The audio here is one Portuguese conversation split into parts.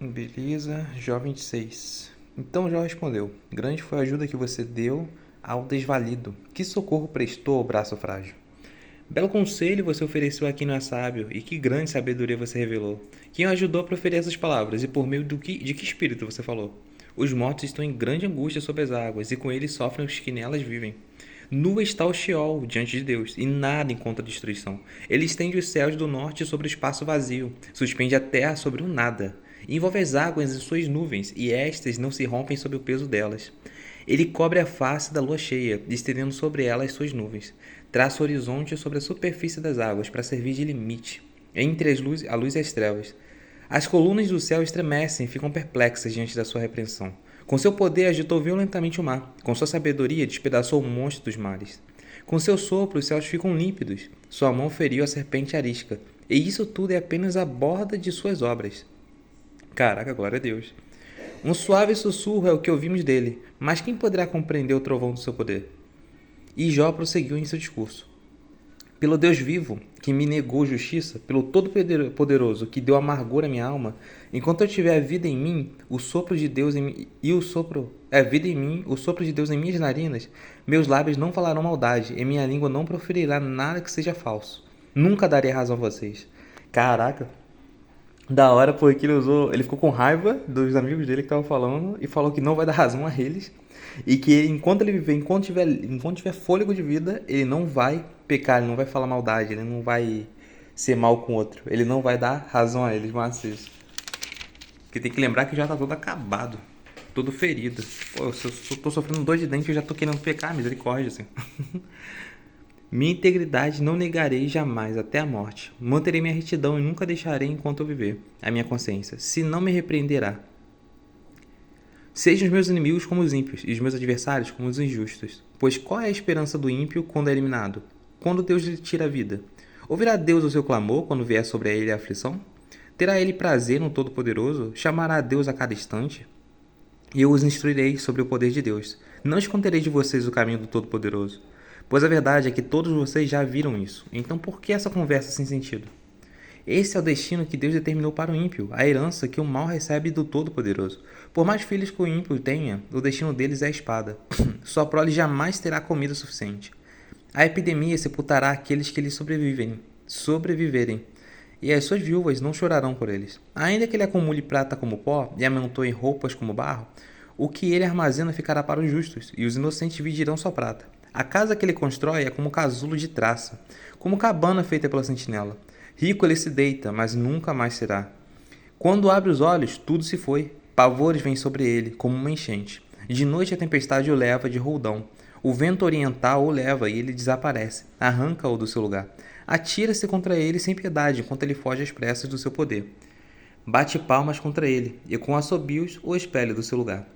Beleza, Jó 26. Então Jó respondeu: Grande foi a ajuda que você deu ao desvalido. Que socorro prestou ao braço frágil. Belo conselho você ofereceu a quem não é sábio, e que grande sabedoria você revelou. Quem o ajudou a proferir essas palavras, e por meio de que espírito você falou? Os mortos estão em grande angústia sob as águas, e com eles sofrem os que nelas vivem. Nu está o Sheol diante de Deus, e nada encontra destruição. Ele estende os céus do norte sobre o espaço vazio, suspende a terra sobre o nada. Envolve as águas em suas nuvens, e estas não se rompem sob o peso delas. Ele cobre a face da lua cheia, estendendo sobre ela as suas nuvens. Traça o horizonte sobre a superfície das águas, para servir de limite, entre a luz e as trevas. As colunas do céu estremecem e ficam perplexas diante da sua repreensão. Com seu poder agitou violentamente o mar. Com sua sabedoria despedaçou o monstro dos mares. Com seu sopro os céus ficam límpidos. Sua mão feriu a serpente arisca. E isso tudo é apenas a borda de suas obras. Caraca, glória a Deus. Um suave sussurro é o que ouvimos dele, mas quem poderá compreender o trovão do seu poder? E Jó prosseguiu em seu discurso. Pelo Deus vivo, que me negou justiça, pelo Todo-Poderoso, que deu amargura à minha alma, enquanto eu tiver vida em mim, o sopro de Deus vida em mim, o sopro de Deus em minhas narinas, meus lábios não falarão maldade, e minha língua não proferirá nada que seja falso. Nunca darei razão a vocês. Caraca, da hora, porque ele ficou com raiva dos amigos dele que estavam falando e falou que não vai dar razão a eles e que enquanto ele viver, enquanto tiver fôlego de vida, ele não vai pecar, ele não vai falar maldade, ele não vai ser mal com o outro, ele não vai dar razão a eles, mas isso. Porque tem que lembrar que já tá todo acabado, todo ferido. Pô, se eu tô sofrendo dor de dente, eu já tô querendo pecar, misericórdia, assim. Minha integridade não negarei jamais até a morte. Manterei minha retidão e nunca deixarei enquanto eu viver a minha consciência, se não me repreenderá. Sejam os meus inimigos como os ímpios, e os meus adversários como os injustos. Pois qual é a esperança do ímpio quando é eliminado? Quando Deus lhe tira a vida? Ouvirá Deus o seu clamor quando vier sobre ele a aflição? Terá ele prazer no Todo-Poderoso? Chamará a Deus a cada instante? E eu os instruirei sobre o poder de Deus. Não esconderei de vocês o caminho do Todo-Poderoso. Pois a verdade é que todos vocês já viram isso. Então por que essa conversa sem sentido? Esse é o destino que Deus determinou para o ímpio, a herança que o mal recebe do Todo-Poderoso. Por mais filhos que o ímpio tenha, o destino deles é a espada. Sua prole jamais terá comida suficiente. A epidemia sepultará aqueles que lhe sobreviverem, e as suas viúvas não chorarão por eles. Ainda que ele acumule prata como pó e amontoe roupas como barro, o que ele armazena ficará para os justos, e os inocentes dividirão sua prata. A casa que ele constrói é como casulo de traça, como cabana feita pela sentinela. Rico ele se deita, mas nunca mais será. Quando abre os olhos, tudo se foi. Pavores vêm sobre ele, como uma enchente. De noite a tempestade o leva de roldão. O vento oriental o leva e ele desaparece. Arranca-o do seu lugar. Atira-se contra ele sem piedade, enquanto ele foge às pressas do seu poder. Bate palmas contra ele, e com assobios o expele do seu lugar.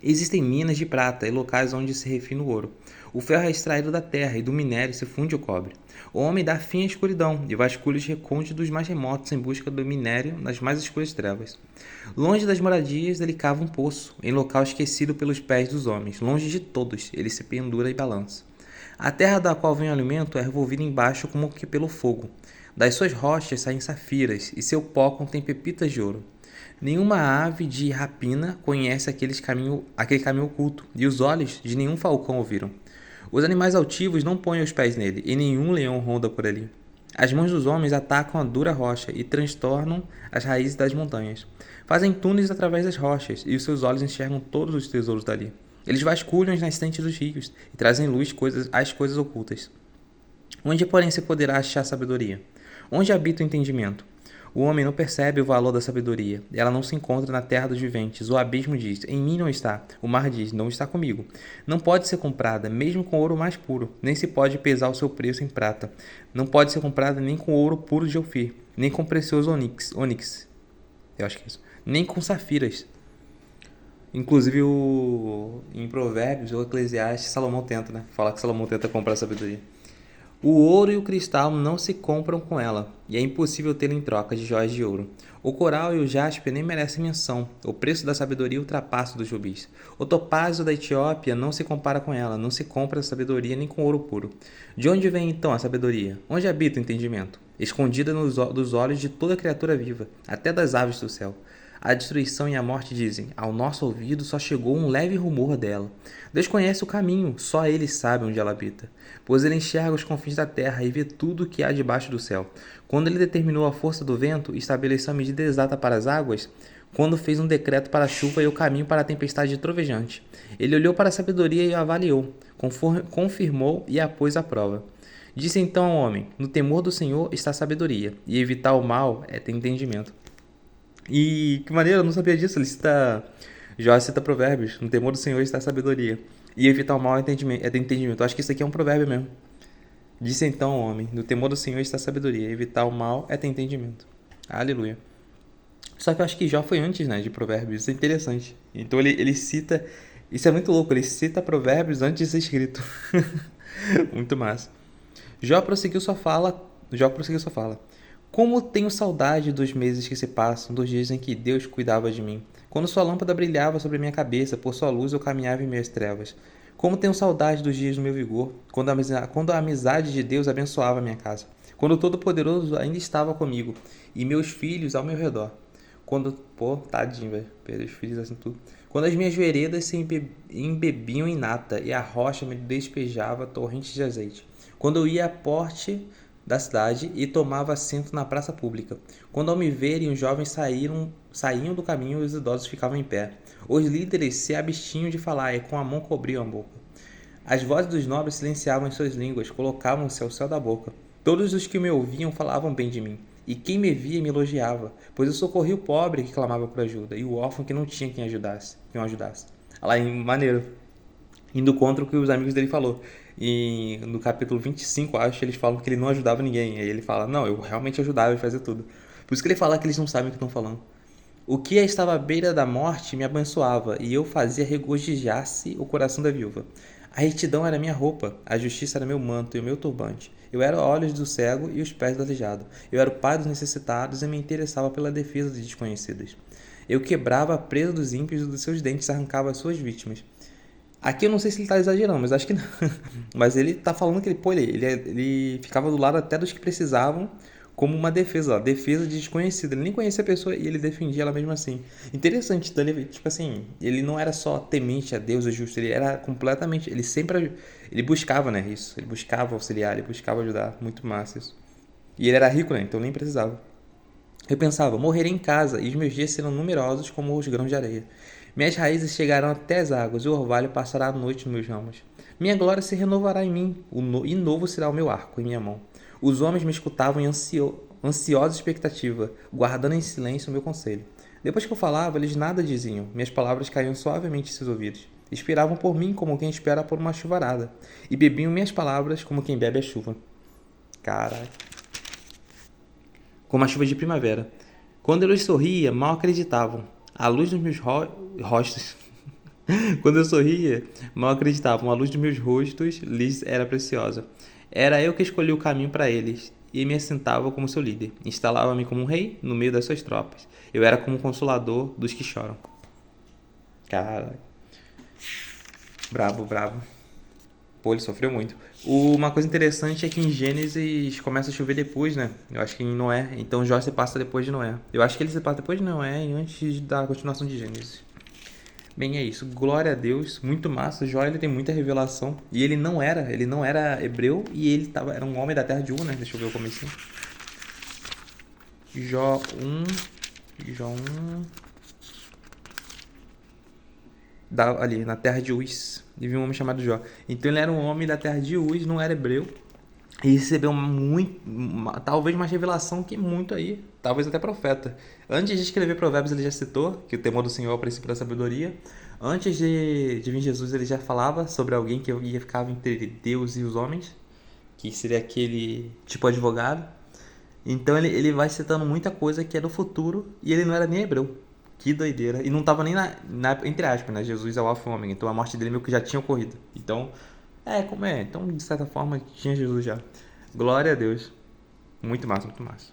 Existem minas de prata e locais onde se refina o ouro. O ferro é extraído da terra e do minério se funde o cobre. O homem dá fim à escuridão e vasculha os recônditos mais remotos em busca do minério nas mais escuras trevas. Longe das moradias, ele cava um poço, em local esquecido pelos pés dos homens. Longe de todos, ele se pendura e balança. A terra da qual vem o alimento é revolvida embaixo como que pelo fogo. Das suas rochas saem safiras, e seu pó contém pepitas de ouro. Nenhuma ave de rapina conhece aquele caminho oculto, e os olhos de nenhum falcão o viram. Os animais altivos não põem os pés nele, e nenhum leão ronda por ali. As mãos dos homens atacam a dura rocha e transtornam as raízes das montanhas. Fazem túneis através das rochas, e os seus olhos enxergam todos os tesouros dali. Eles vasculham as nascentes dos rios e trazem luz às coisas ocultas. Onde, porém, se poderá achar sabedoria? Onde habita o entendimento? O homem não percebe o valor da sabedoria. Ela não se encontra na terra dos viventes. O abismo diz, em mim não está. O mar diz, não está comigo. Não pode ser comprada, mesmo com ouro mais puro. Nem se pode pesar o seu preço em prata. Não pode ser comprada nem com ouro puro de Ofir, nem com precioso ônix. Eu acho que é isso. Nem com safiras. Inclusive, em Provérbios ou Eclesiastes, Salomão tenta, né? Falar que Salomão tenta comprar sabedoria. O ouro e o cristal não se compram com ela, e é impossível tê-la em troca de joias de ouro. O coral e o jaspe nem merecem menção. O preço da sabedoria ultrapassa o dos rubis. O topázio da Etiópia não se compara com ela, não se compra a sabedoria nem com ouro puro. De onde vem então a sabedoria? Onde habita o entendimento? Escondida dos olhos de toda criatura viva, até das aves do céu. A destruição e a morte dizem: ao nosso ouvido só chegou um leve rumor dela. Deus conhece o caminho, só Ele sabe onde ela habita. Pois Ele enxerga os confins da terra e vê tudo o que há debaixo do céu. Quando Ele determinou a força do vento e estabeleceu a medida exata para as águas, quando fez um decreto para a chuva e o caminho para a tempestade trovejante. Ele olhou para a sabedoria e a avaliou, confirmou e a pôs à prova. Disse então ao homem: no temor do Senhor está a sabedoria, e evitar o mal é ter entendimento. E que maneiro, eu não sabia disso. Ele cita, Jó cita provérbios: no temor do Senhor está a sabedoria, e evitar o mal é ter entendimento. Eu acho que isso aqui é um provérbio mesmo. Disse então ao homem: no temor do Senhor está a sabedoria, e evitar o mal é ter entendimento. Aleluia. Só que eu acho que Jó foi antes, né, de Provérbios. Isso é interessante. Então ele cita... Isso é muito louco. Ele cita Provérbios antes de ser escrito. Muito massa. Jó prosseguiu sua fala. Como tenho saudade dos meses que se passam, dos dias em que Deus cuidava de mim. Quando sua lâmpada brilhava sobre minha cabeça, por sua luz eu caminhava em meias trevas. Como tenho saudade dos dias do meu vigor, quando a amizade de Deus abençoava minha casa. Quando o Todo-Poderoso ainda estava comigo, e meus filhos ao meu redor. Tadinho, velho. Perdeu os filhos assim tudo. Quando as minhas veredas se embebiam em nata e a rocha me despejava torrentes de azeite. Quando eu ia à porte da cidade e tomava assento na praça pública. Quando ao me verem os jovens saíam do caminho e os idosos ficavam em pé. Os líderes se abstinham de falar e com a mão cobriam a boca. As vozes dos nobres silenciavam as suas línguas, colocavam-se ao céu da boca. Todos os que me ouviam falavam bem de mim. E quem me via me elogiava, pois eu socorri o pobre que clamava por ajuda, e o órfão que não tinha quem o ajudasse. Olha lá, maneiro. Indo contra o que os amigos dele falou. E no capítulo 25, acho, eles falam que ele não ajudava ninguém. Aí ele fala, não, eu realmente ajudava e fazia tudo. Por isso que ele fala que eles não sabem o que estão falando. O que estava à beira da morte me abençoava, e eu fazia regozijar-se o coração da viúva. A retidão era minha roupa, a justiça era meu manto e o meu turbante. Eu era olhos do cego e os pés do aleijado. Eu era o pai dos necessitados e me interessava pela defesa dos desconhecidos. Eu quebrava a presa dos ímpios e dos seus dentes arrancava as suas vítimas. Aqui eu não sei se ele está exagerando, mas acho que não. Mas ele está falando que ele ficava do lado até dos que precisavam, como uma defesa, ó, defesa de desconhecido. Ele nem conhecia a pessoa e ele defendia ela mesmo assim. Interessante, então ele, tipo assim, ele não era só temente a Deus, o justo, ele era completamente, ele buscava, né, isso. Ele buscava auxiliar, ele buscava ajudar, muito massa isso. E ele era rico, né, então nem precisava. Eu pensava, morrerei em casa e os meus dias serão numerosos como os grãos de areia. Minhas raízes chegarão até as águas e o orvalho passará a noite nos meus ramos. Minha glória se renovará em mim e novo será o meu arco em minha mão. Os homens me escutavam em ansiosa expectativa, guardando em silêncio o meu conselho. Depois que eu falava, eles nada diziam. Minhas palavras caíam suavemente em seus ouvidos. Esperavam por mim como quem espera por uma chuvarada. E bebiam minhas palavras como quem bebe a chuva. Caraca. Como a chuva de primavera. Quando eu sorria, mal acreditavam. A luz dos meus rostos... Quando eu sorria, mal acreditavam. A luz dos meus rostos lhes era preciosa. Era eu que escolhi o caminho para eles e me assentava como seu líder. Instalava-me como um rei no meio das suas tropas. Eu era como um consolador dos que choram. Cara, brabo, brabo. Pô, ele sofreu muito. Uma coisa interessante é que em Gênesis começa a chover depois, né? Eu acho que em Noé. Então Jó se passa depois de Noé. Eu acho que ele se passa depois de Noé e antes da continuação de Gênesis. Bem, é isso. Glória a Deus. Muito massa. Jó, ele tem muita revelação. E ele não era hebreu e ele era um homem da terra de Ur, né? Deixa eu ver o comecinho. Jó 1. Ali, na terra de Uz. E viu um homem chamado Jó. Então ele era um homem da terra de Uz, não era hebreu. E recebeu talvez mais revelação que muito aí, talvez até profeta. Antes de escrever Provérbios, ele já citou que o temor do Senhor é o princípio da sabedoria. Antes de vir Jesus, ele já falava sobre alguém que ficava entre Deus e os homens, que seria aquele tipo advogado. Então ele vai citando muita coisa que é do futuro e ele não era nem hebreu. Que doideira. E não estava nem entre aspas, né? Jesus é o alfa e o ômega. Então a morte dele meio que já tinha ocorrido. Então, como é? Então, de certa forma, tinha Jesus já. Glória a Deus. Muito massa, muito massa.